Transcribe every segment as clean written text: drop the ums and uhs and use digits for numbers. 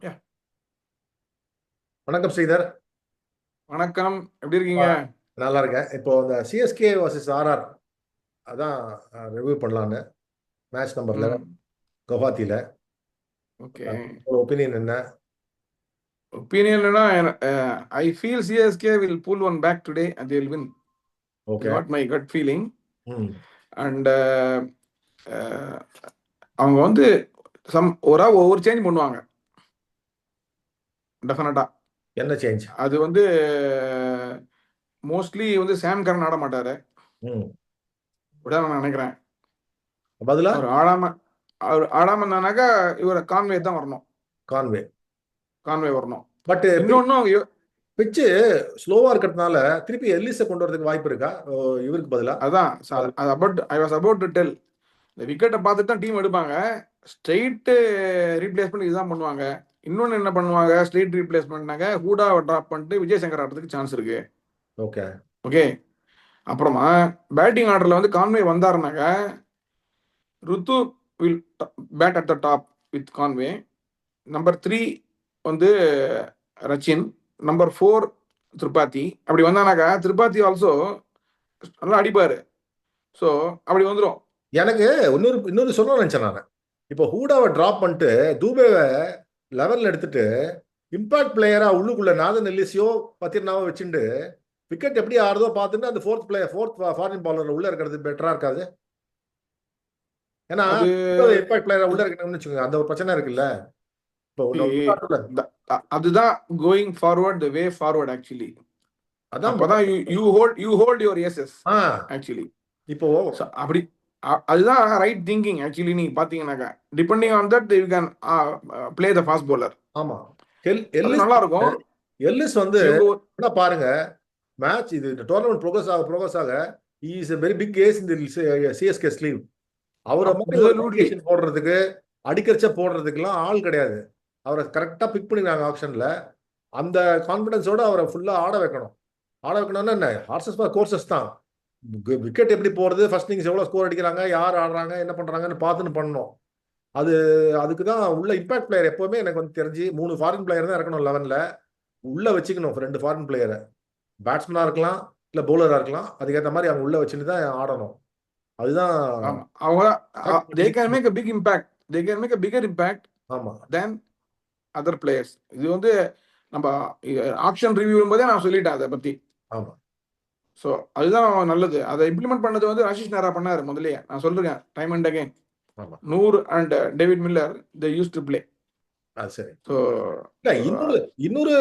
Yeah. வணக்கம் ஸ்ரீதர். வணக்கம். எப்படி ஆ, இருக்கீங்க? நல்லா இருக்கேன். இப்போ இந்த சிஎஸ்கே வர்சஸ் ஆர்ஆர் அதான் ரிவ்யூ பண்ணலான்னு. மேட்ச் நம்பர் 11 ம். கவுஹாத்தியில். ஓகே. ஒப்பீனியன் என்ன? Opinion I feel CSK will pull one back today and they will win. Is okay. What my gut feeling. ம். அண்ட் அவங்க வந்து ஒவ்வொரு சேஞ்ச் பண்ணுவாங்க டெஃபினட்டா. என்ன சேஞ்ச்? அது வந்து மோஸ்ட்லி வந்து சாம் கரன் ஆட மாட்டாரு. ம். அப்படிதான் நான் நினைக்கிறேன். பதிலா அவர் ஆடாம இருந்தானாக்கா இவரை கான்வே தான் வரணும். கான்வே. கான்வே வரணும். பட் இன்னொன்னும் பிச்சு ஸ்லோவா இருக்கிறதுனால திருப்பி எல்லிஸை கொண்டு வரதுக்கு வாய்ப்பு இருக்கா இவருக்கு பதிலா? அதான் I was about to tell. இந்த விக்கெட்டை பார்த்துட்டு தான் டீம் எடுப்பாங்க. ஸ்ட்ரெயிட்டு ரீப்ளேஸ்மெண்ட் இதுதான் பண்ணுவாங்க. இன்னொன்று என்ன பண்ணுவாங்க, ஸ்ட்ரெயிட் ரீப்ளேஸ்மெண்ட்னாக்க ஹூடாவை ட்ராப் பண்ணிட்டு விஜய் சங்கர் ஆடுறதுக்கு சான்ஸ் இருக்கு. ஓகே. ஓகே. அப்புறமா பேட்டிங் ஆர்டரில் வந்து கான்வே வந்தாருனாக்க Rutu will bat at the top with Conway. Number 3 வந்து ரச்சின். நம்பர் 4 திரிபாதி. அப்படி வந்தானாக்கா திரிபாதி ஆல்சோ நல்லா அடிப்பாரு. ஸோ அப்படி வந்துடும். எனக்கு இன்னொரு சொல்லணும்னு நினைச்சேன் நான். இப்போ ஹூடாவை டிராப் பண்ணிட்டு தூபேவை 11 எடுத்துட்டு இம்பாக்ட் பிளேயரா உள்ளுக்குள்ள நாதன் எல்லிஸையோ பத்திரனாவோ வச்சுட்டு விக்கெட் எப்படி ஆடுறதோ பார்த்துட்டு அந்த ஃபோர்த் ஃபாரின் பாலர் உள்ள இருக்கிறது பெட்டரா இருக்காது? ஏன்னா அது இம்பாக்ட் பிளேயரா உள்ள இருக்கணும்னு வச்சுக்கோங்க, அந்த ஒரு பிரச்சனை இருக்குல்ல. இப்போ அதுதான் கோயிங் ஃபார்வர்ட் த வே ஃபார்வர்ட் ஆக்சுவலி. அதான் அப்பதான் you hold your SS actually. இப்போ அப்படி அதுதான் ரைட் திங்கிங் ஆக்சுவலி. நீங்க பாத்தீங்கன்னாக்கா depending on that you can play the fast bowler. ஆமா. அது நல்லா இருக்கும். எல்லிஸ் வந்து இவங்க என்ன பாருங்க, மேட்ச் இது டோர்னமெண்ட் ப்ரோக்ரஸ் ஆக is a very big ace இந்த சிஎஸ்கே ஸ்லீவ். அவரை மாதிரி ஒரு அப்சல்யூட்லி போடுறதுக்கு அடிக்கச்ச போடுறதுக்கெல்லாம் ஆள் கிடையாது. அவரை கரெக்டா பிக் பண்ணிருக்காங்க ஆப்ஷன்ல. அந்த கான்பிடன்ஸோட அவரை ஃபுல்லா ஆட வைக்கணும். ஆட வைக்கணும்னா என்ன, ஹார்சஸ் ஃபார் கோர்சஸ் தான். விக்கெட் எப்படி போறது, ஃபர்ஸ்ட் இன்னிங்ஸ் எவ்வளவு ஸ்கோர் அடிக்கிறாங்க, யார் ஆடுறாங்க, என்ன பண்றாங்கன்னு பார்த்துன்னு பண்ணணும். அது அதுக்கு தான் உள்ள இம்பாக்ட் பிளேயர் எப்பவுமே எனக்கு வந்து தெரிஞ்சு 3 ஃபாரின் பிளேயர் தான் இருக்கணும் 11ல. உள்ள வச்சுக்கணும் 2 ஃபாரின் பிளேயரை. பேட்ஸ்மேனா இருக்கலாம் இல்ல பவுலரா இருக்கலாம். அதுக்கேற்ற மாதிரி அவங்க உள்ள வச்சுட்டு தான் ஆடணும். அதுதான். ஆமா. அவங்க they can make a big impact. They can make a bigger impact ஆமா. than other players. இது வந்து நம்ம ஆப்ஷன் ரிவ்யூ போதே நான் சொல்லிட்டேன் அதை பத்தி. ஆமா. ஸோ அதுதான் நல்லது. அதை இம்ப்ளிமெண்ட் பண்ணது வந்து ஆஷிஷ் நேரா பண்ணாரு முதல்லயே. நான் சொல்றேன் டைம் அண்ட் அகைன். ஆமா. Noor and David Miller they use to play. அது சரி. ஸோ இல்ல இன்னொரு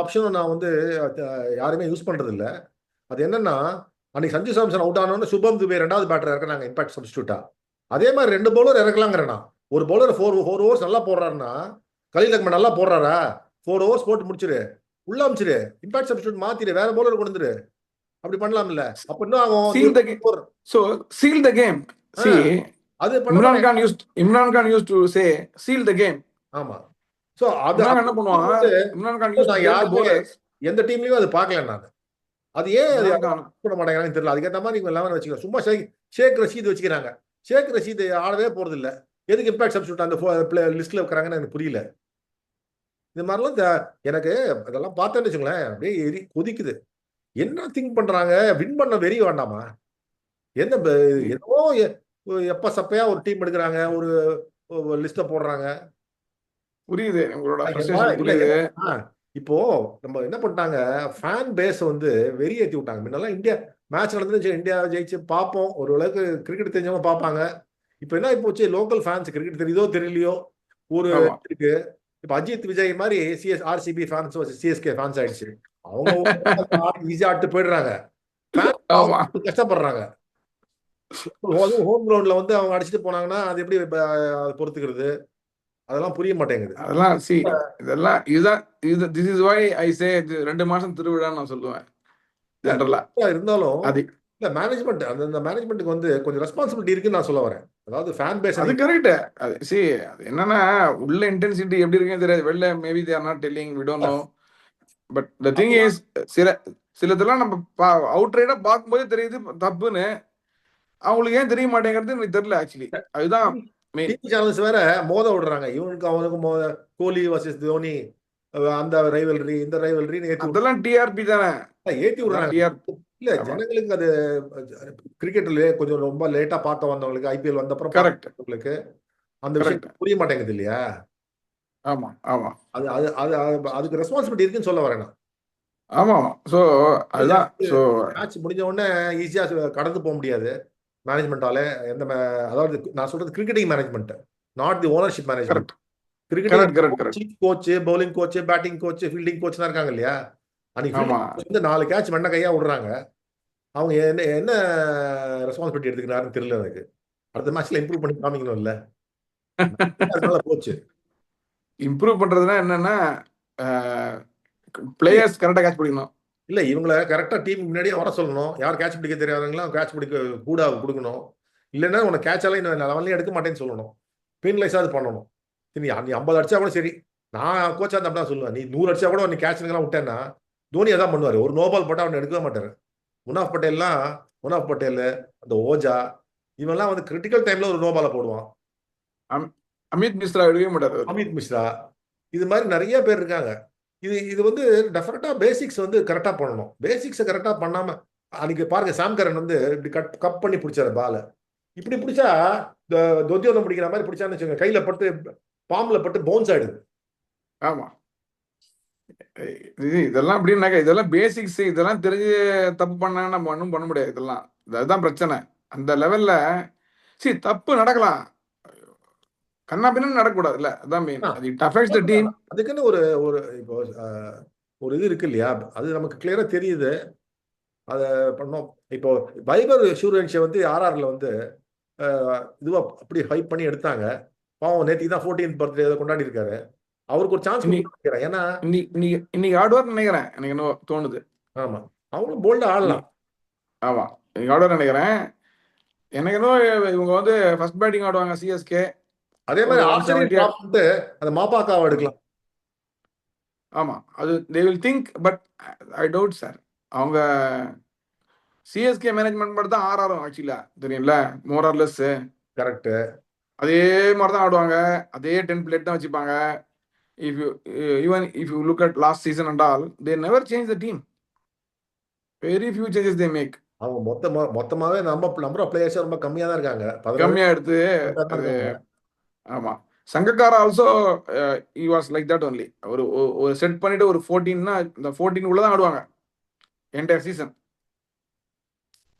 ஆப்ஷனும் நான் வந்து யாருமே யூஸ் பண்றது இல்ல. அது என்னன்னா, அன்னைக்கு சஞ்சு சாம்சன் அவுட் ஆனோன்னு சுபம் துபே 2வது பேட்டர் இறக்குறாங்க இம்பாக்ட் சப்ஸ்டியூட்டா. அதே மாதிரி 2 பவுலர் இறக்கலாங்கிறேன் நான். ஒரு பவுலர் 4 ஓவர்ஸ் நல்லா போடுறாருன்னா, கலீல் அஹ்மத் நல்லா போடுறாரா, 4 ஓவர்ஸ் போட்டு முடிச்சிரு, உள்ள அமிச்சிரு, இம்பாக்ட் சப்ஸ்டியூட் மாத்திரு, வேற பவுலர் கொண்டு வந்துரு. அப்படி பண்ணலாம்ல. அப்ப இன்னும் ஆகும். So seal the game. See, அது Imran Khan used to say seal the game. ஆமா. சோ அது என்ன பண்ணுவாங்க, Imran Khan used to tell the bowlers. எந்த டீம்லயும் அது பார்க்கல நான். அது ஏன் இம்ரான் கான் பண்ண மாட்டேங்கிறாங்கன்னு தெரியல. அதுக்கேற்ற மாதிரி இவங்க 11 வச்சுக்கலாம். சும்மா ஷேக் ரஷீத் வச்சுக்கிறாங்க. ஷேக் ரஷீத் ஆடவே போறது இல்ல. எதுக்கு இம்பாக்ட் சப்ஸ்டியூட் அந்த லிஸ்ட்ல வைக்கிறாங்கன்னு எனக்கு புரியல. இது மாதிரிலாம் எனக்கு இதெல்லாம் பார்த்தேன்னு வச்சுங்களேன், அப்படியே கொதிக்குது. என்ன திங்க் பண்றாங்க, வின் பண்ண வெறி வேண்டாமா? என்ன ஏதோ எப்ப சப்பையா ஒரு டீம் எடுக்கிறாங்க, ஒரு லிஸ்ட போடுறாங்க. புரியுது உங்களோட ஃப்ரஸ்ட்ரேஷன் புரியுது. இப்போ நம்ம என்ன பண்ணிட்டாங்க, ஃபேன் பேஸ் வந்து வெறியேற்றி விட்டாங்க. முன்னெல்லாம் இந்தியா மேட்ச் நடந்து இந்தியா ஜெயிச்சு பார்ப்போம், ஓரளவுக்கு கிரிக்கெட் தெரிஞ்சவங்க பார்ப்பாங்க. இப்போ என்ன போச்சு, லோக்கல் ஃபேன்ஸ் கிரிக்கெட் தெரியுதோ தெரியலையோ ஒரு இருக்கு. இப்போ அஜித் விஜய் மாதிரி ஆர்சிபி ஃபேன்ஸ் சிஎஸ்கே ஃபேன்ஸ் ஆயிடுச்சு. அவங்க ஈஸியா ஆட்டு போயிடுறாங்க, கஷ்டப்படுறாங்க. ஹோம் கிரவுண்ட்ல வந்து அவங்க அடிச்சுட்டு போனாங்கன்னா அது எப்படி பொறுத்துக்கிறது, அதெல்லாம் புரிய மாட்டேங்குது. அதெல்லாம் இதெல்லாம் திஸ் இஸ் வை ஐ சே 2 மாசம் திருவிழான்னு நான் சொல்லுவேன். இருந்தாலும் இல்ல மேனேஜ்மெண்ட், அந்த மேனேஜ்மெண்ட்டுக்கு வந்து கொஞ்சம் ரெஸ்பான்சிபிலிட்டி இருக்குன்னு நான் சொல்ல வரேன். அதாவது ஃபேன் பேஸ் அது கரெக்ட். அது அது என்னன்னா உள்ள இன்டென்சிட்டி எப்படி இருக்குன்னு தெரியாது. வெளில maybe they are not telling, we don't know. But the thing is சிலதெல்லாம் நம்ம அவுட் ரைடா பார்க்கும்போது தெரியுது தப்புன்னு. அவங்களுக்கு ஏன் தெரிய மாட்டேங்கிறது எனக்கு தெரியல ஆக்சுவலி. அதுதான் மெயின். டிவி சேனல்ஸ் வேற மோத விடுறாங்க, இவனுக்கு அவனுக்கும் கோலி வர்சஸ் தோனி, அந்த ரைவல்ரி இந்த ரைவல்ரின்னு அதெல்லாம் டிஆர்பி தானே, ஏத்தி அதான் விடுறாங்க. டிஆர்பி. இல்ல ஆமா, ஜனங்களுக்கு அது கிரிக்கெட்ல கொஞ்சம் ரொம்ப லேட்டா பார்க்க வந்தவங்களுக்கு, ஐபிஎல் வந்தப்புறம் கரெக்ட் பார்க்கறவங்களுக்கு அந்த விஷயம் கரெக்ட். புரிய மாட்டேங்குது இல்லையா? ஆமா ஆமா அது அது அது அதுக்கு ரெஸ்பான்சிபிலிட்டி இருக்குன்னு சொல்ல வரேன் நான். ஆமா ஆமா. ஸோ அதுதான். ஸோ மேட்ச் முடிஞ்ச உடனே ஈஸியா கடந்து போக முடியாது மேனேஜ்மெண்டால. அதாவது நான் சொல்றது cricketing management, not the ownership management. Correct cricketing correct correct correct. Chief coach, bowling coach, batting coach, fielding கோச்லாம் இருக்காங்க இல்லையா? அன்னைக்கு ஆமா, ஃபீல்டிங் கோச் வந்து 4 கேட்ச் வெண்ண கையா விடுறாங்க. அவங்க என்ன என்ன ரெஸ்பான்சிபிலிட்டி எடுத்துக்கிறாருன்னு தெரியல எனக்கு. அடுத்த மேட்ச்ல இம்ப்ரூவ் பண்ணி காமிக்கணும் இல்ல, அதனால போச்சு. இம்ப்ரூவ் பண்றதுன்னா என்னன்னா, பிளேயர்ஸ் கரெக்டாக கேட்ச் பிடிக்கணும். இல்ல இவங்கள கரெக்டா டீம் முன்னாடியே வர சொல்லணும். யார் கேட்ச் பிடிக்க தெரியாதவங்களாம் கேட்ச் பிடிக்க கூட கொடுக்கணும். இல்லைன்னா உனக்கு கேட்ச் எல்லாம் இன்னும் லெவன்லயே எடுக்க மாட்டேன்னு சொல்லணும். பெயின்லைஸாவது பண்ணணும். சரி, நீ 50 அடிச்சா கூட சரி, நான் கோச்சா இருந்தா அப்படிதான் சொல்லுவேன். நீ 100 அடிச்சா கூட நீ கேட்ச்லாம் விட்டேன்னா தோனி அதான் பண்ணுவாரு. ஒரு நோ பால் போட்டா அவனை எடுக்கவே மாட்டாரு. முனாஃப் பட்டேல், அந்த ஓஜா, இவெல்லாம் வந்து கிரிட்டிக்கல் டைம்ல ஒரு நோ பாலை போடுவான். அமித் மிஸ்ரா எடுக்கவே மாட்டார். அமித் மிஸ்ரா, இது மாதிரி நிறைய பேர் இருக்காங்க. இது வந்து டெஃபினட்டா பேசிக்ஸ் வந்து கரெக்டா பண்ணணும். பேசிக்ஸ் கரெக்டா பண்ணாம அன்னைக்கு பாருங்க, சாம் கரன் வந்து இப்படி கப் பண்ணி பிடிச்சாரு பால. இப்படி பிடிச்சா தொத்தியோதம் பிடிக்கிற மாதிரி பிடிச்சான்னு வச்சுக்கோங்க, கையில பட்டு பாம்புல பட்டு பவுன்ஸ் ஆயிடுது. ஆமா, இதெல்லாம் அப்படின்னாக்கா இதெல்லாம் பேசிக்ஸ். இதெல்லாம் தெரிஞ்சு தப்பு பண்ணா நம்ம ஒன்றும் பண்ண முடியாது. இதெல்லாம் அதுதான் பிரச்சனை. அந்த லெவல்ல சரி தப்பு நடக்கலாம், கண்ணா பின்னு நடக்கக்கூடாதுல்ல, அதான் மெயின். அது இட் அஃபெக்ட்ஸ் த டீம். அதுக்குன்னு ஒரு ஒரு இப்போ ஒரு இது இருக்கு இல்லையா? அது நமக்கு கிளியரா தெரியுது. அதை பண்ணோம். இப்போ வைபவ் சூரியவன்ஷி வந்து ஆர்ஆர்ல வந்து இதுவா அப்படி ஹைப் பண்ணி எடுத்தாங்க. பாவம் நேற்றுக்கு தான் 14th பர்த்டே கொண்டாடி இருக்காரு. அவருக்கு ஒரு சான்ஸ் கொடுக்குறேன். ஏன்னா இன்னைக்கு ஆடுவார்னு நினைக்கிறேன், எனக்கு என்ன தோணுது. ஆமா, அவங்களும் போல்டா ஆடலாம். ஆமா, இன்னைக்கு ஆடுவார் நினைக்கிறேன். எனக்கு என்ன இவங்க வந்து ஃபர்ஸ்ட் பேட்டிங் ஆடுவாங்க சிஎஸ்கே. அதே மாதிரி ஆர்ச்சரி டிராப் பண்ணிட்டு அந்த மாப்பாக்காவை எடுக்கலாம். ஆமா, அது they will think, but I doubt sir. அவங்க சிஎஸ்கே மேனேஜ்மெண்ட் மட்டும் தான் ஆர்ஆரும் ஆக்சுவலா தெரியும்ல, மோர் ஆர் லெஸ். கரெக்ட். அதே மாதிரி தான் ஆடுவாங்க, அதே 10 பிளேட் தான் வச்சுப்பாங்க. If you even if you look at last season and all, they never change the team. Very few changes they make. அவங்க மொத்தமாவே நம்பர் ஆஃப் பிளேயர்ஸ் ரொம்ப கம்மியா தான் இருக்காங்க. கம்மியா எடுத்து அது. ஆமா, Sangakkara also he was like that only. ஒரு செட் பண்ணிட்டு ஒரு 14னா இந்த 14 உள்ள தான் ஆடுவாங்க என்டையர் சீசன்.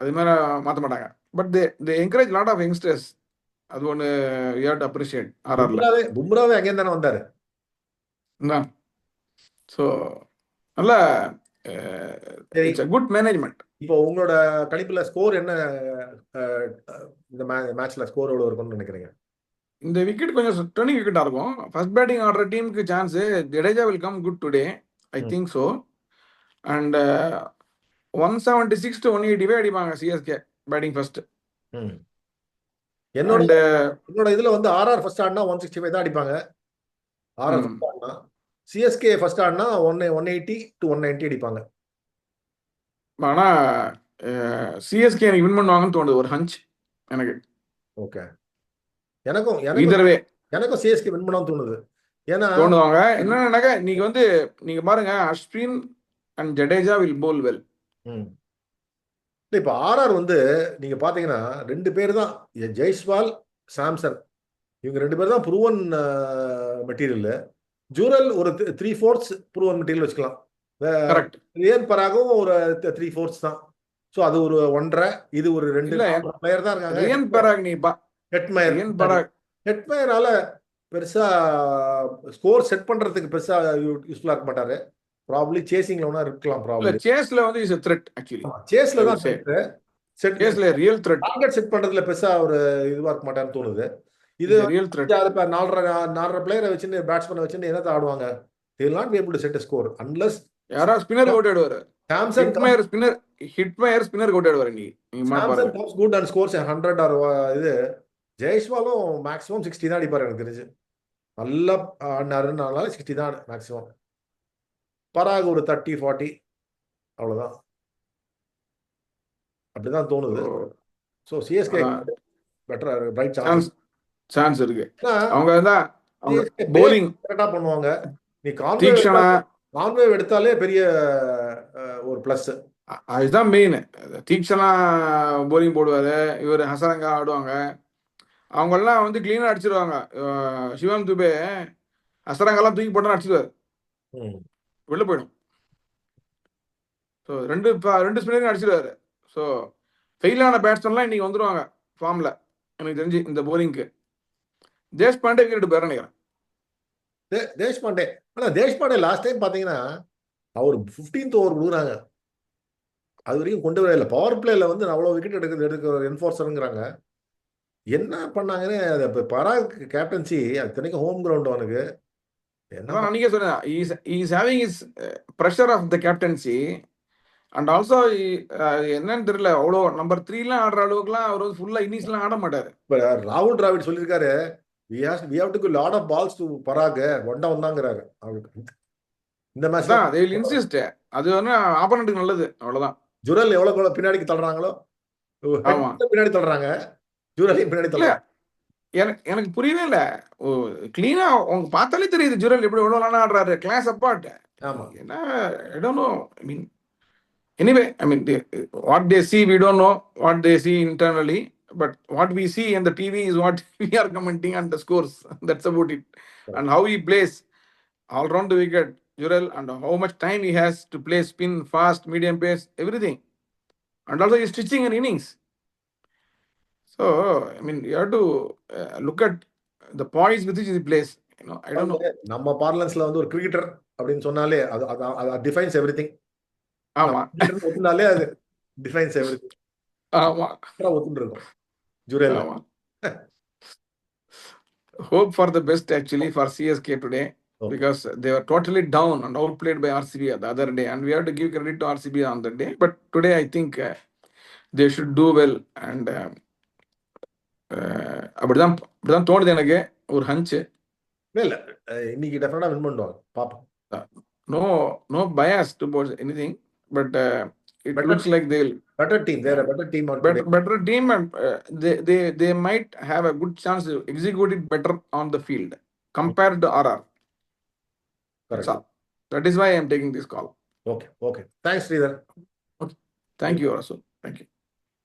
அது மாதிரி மாற்ற மாட்டாங்க. But they encourage lot of youngsters. அது ஒன்று யூ ஹேவ் டு அப்ரிஷியேட் ஆர்ஆர்ல. பும்ராவே அங்கே தானே வந்தாரு. ஸோ நல்ல இட்ஸ் a குட் மேனேஜ்மெண்ட். இப்போ உங்களோட கணிப்புல ஸ்கோர் என்ன? இந்த மேட்ச்ல ஸ்கோர் எவ்வளவு இருக்கும்னு நினைக்கிறீங்க? இந்த விக்கெட் கொஞ்சம் டர்னிங் விக்கெட்டாக இருக்கும். ஃபர்ஸ்ட் பேட்டிங் ஆடுற டீமுக்கு chance Jadeja will come good today, I think so. And 176 to 185 அடிப்பாங்க சிஎஸ்கே பேட்டிங் ஃபர்ஸ்ட். என்னோட இதுல வந்து ஆர்ஆர் ஃபர்ஸ்ட் ஆடினா 165 தான் அடிப்பாங்க. ஆர்ஆர் ஃபர்ஸ்ட் ஆடினா, சிஎஸ்கே ஃபர்ஸ்ட் ஆடினா 180 to 190 அடிப்பாங்க. ஆனா சிஎஸ்கே எனக்கு வின் பண்ணுவாங்கன்னு தோணுது, ஒரு ஹஞ்ச் எனக்கு. ஓகே, எனக்கும் சிஎஸ்கே வின் பண்ணாம தோணுது. ஏன்னா தோணுவாங்க என்னன்னாக்கா, நீங்க வந்து நீங்க பாருங்க, Ashwin and Jadeja will bowl well. இப்போ ஆர்ஆர் வந்து நீங்க பாத்தீங்கன்னா 2 பேர் தான், ஜெய்ஸ்வால், சாம்சன், இவங்க 2 பேர் தான் ப்ரூவன் மெட்டீரியல். ஜூரல் ஒரு 3/4 ப்ரூவன் மெட்டீரியல் வச்சுக்கலாம். ரியன் பராகும் ஒரு 3/4 தான். ஸோ அது ஒரு 1.5, இது ஒரு 2 பிளேயர் தான் இருக்காங்க. ரியன் பராக் நீ ஹெட்மயரால பெருசா ஸ்கோர் செட் பண்றதுக்கு பெருசா யூஸ்ஃபுல்லா இருக்க மாட்டாரு. ப்ராபபிலி சேசிங்ல ஒண்ணா இருக்கலாம். ப்ராபபிலி சேஸ்ல வந்து இஸ் a threat actually. சேஸ்ல தான் சேஸ்ல ரியல் த்ரெட். டார்கெட் செட் பண்றதுல பெருசா ஒரு இதுவா இருக்க மாட்டாருன்னு தோணுது. இது ரியல் த்ரெட். 4 பிளேயரை வச்சு பேட்ஸ்மேன் வச்சு என்னத்த ஆடுவாங்க? they will not be able to set a score unless யாரா ஸ்பின்னர் கோட் ஆடுவாரு. சாம்சன் ஹிட்மயர் ஸ்பின்னர் கோட் ஆடுவாரு. Samson comes good and scores 100 or இது. ஜெய்ஸ்வாலும் மேக்ஸிமம் 60 தான் அடிப்பாரு எனக்கு தெரிஞ்சு. நல்லா ஆடினாருனால 60 தான் மேக்ஸிமம். பராக் ஒரு 30-40 அவ்வளவுதான். அப்படிதான் தோணுது. ஸோ சிஎஸ்கே பெட்டரா பிரைட் சான்ஸ். சான்ஸ் இருக்கு. ஏன்னா அவங்க தான் அவங்க சிஎஸ்கே bowling கரெக்டா பண்ணுவாங்க. நீ கான்வே தீக்ஷனா கான்வே எடுத்தாலே பெரிய ஒரு பிளஸ். அதுதான் மெயின். தீக்ஷனா bowling போடுவாரு, இவர் ஹசரங்கா ஆடுவாங்க. அவங்கெல்லாம் வந்து கிளீனா அடிச்சிருவாங்க. சிவம் துபே ஹசரங்கெல்லாம் தூக்கி போட்டா அடிச்சிருவாரு, வெளில போயிடும். ஸோ ரெண்டு ஸ்பின்னரையும் அடிச்சிருவாரு. ஸோ ஃபெயிலான பேட்ஸ்மேன்லாம் இன்னைக்கு வந்துருவாங்க ஃபார்ம்ல எனக்கு தெரிஞ்சு இந்த போலிங்க்கு. தேஷ்பாண்டே விக்கெட் எடுப்பாரு நினைக்கிறேன். தேஷ்பாண்டே, ஆனா தேஷ்பாண்டே லாஸ்ட் டைம் பாத்தீங்கன்னா அவர் 15th ஓவர் விடுறாங்க, அது வரைக்கும் கொண்டு வரவே இல்லை. பவர் பிளேல வந்து அவ்வளவு விக்கெட் எடுக்கிற என்ஃபோர்ஸருங்கிறாங்க. என்ன பண்ணாங்கன்னு அது இப்ப பராக் கேப்டன்சி, அத்தனைக்கும் ஹோம் கிரவுண்ட் அவனுக்கு என்ன அதான் அன்னைக்கே சொன்னேன், is having is pressure of the captaincy and also என்னன்னு தெரியல, அவ்வளோ நம்பர் 3லாம் ஆடுற அளவுக்குலாம் அவர் வந்து ஃபுல்லாக இன்னிங்ஸ்லாம் ஆட மாட்டார். இப்ப ராகுல் டிராவிட் சொல்லியிருக்காரு, we have to give lot of balls to Parag, one down தாங்கிறாரு அவருக்கு இந்த மேட்ச்ல. அதான் they will insist. அது வந்து ஆப்போனண்ட்டுக்கு நல்லது, அவ்வளோதான். ஜுரல் எவ்வளவு பின்னாடி தள்ளுறாங்களோ, ஆமா பின்னாடி தள்ளுறாங்க, ஜுரலையும் பின்னாடி இல்ல, தள்ளுறாங்க. எனக்கு புரியவே இல்லை. கிளீனா உங்க பார்த்தாலே தெரியுது ஜுரல் எப்படி எவ்வளோ ஆடுறாரு, கிளாஸ் அப்பார்ட். ஆமா, என்ன I don't know, I mean anyway, I mean, what they see, we don't know what they see internally, but what we see in the TV is what we are commenting on the scores. That's about it. And how he plays all round the wicket, Jurel, and how much time he has to play spin, fast, medium pace, everything. And also he's stitching an innings. So, I mean, you have to look at the poise with which he plays. I don't know. நம்ம பார்லன்ஸ்ல வந்து ஒரு cricketer அப்படின்னு சொன்னாலே அது defines everything. ஆமா ஒத்துனாலே அது defines everything. ஆமா ஒத்துட்டு இருக்கும் ஜுரேல். ஆமா. Hope for the best actually for CSK today, because they were totally down and outplayed by RCB the other day, and we have to give credit to RCB on that day. But today I think they should do well, and அப்படிதான் தோணுது எனக்கு, ஒரு hunch. இல்ல இன்னைக்கு டெஃபினட்டா win பண்ணுவாங்க பாப்போம். No bias towards anything, but it looks like they'll better team. They're a better team. Better team, and they might have a good chance to execute it better on the field compared to RR. That's all. That is why I am taking this call. Okay. Thanks, Sridhar. Okay. Thank you, Rasul. Thank you.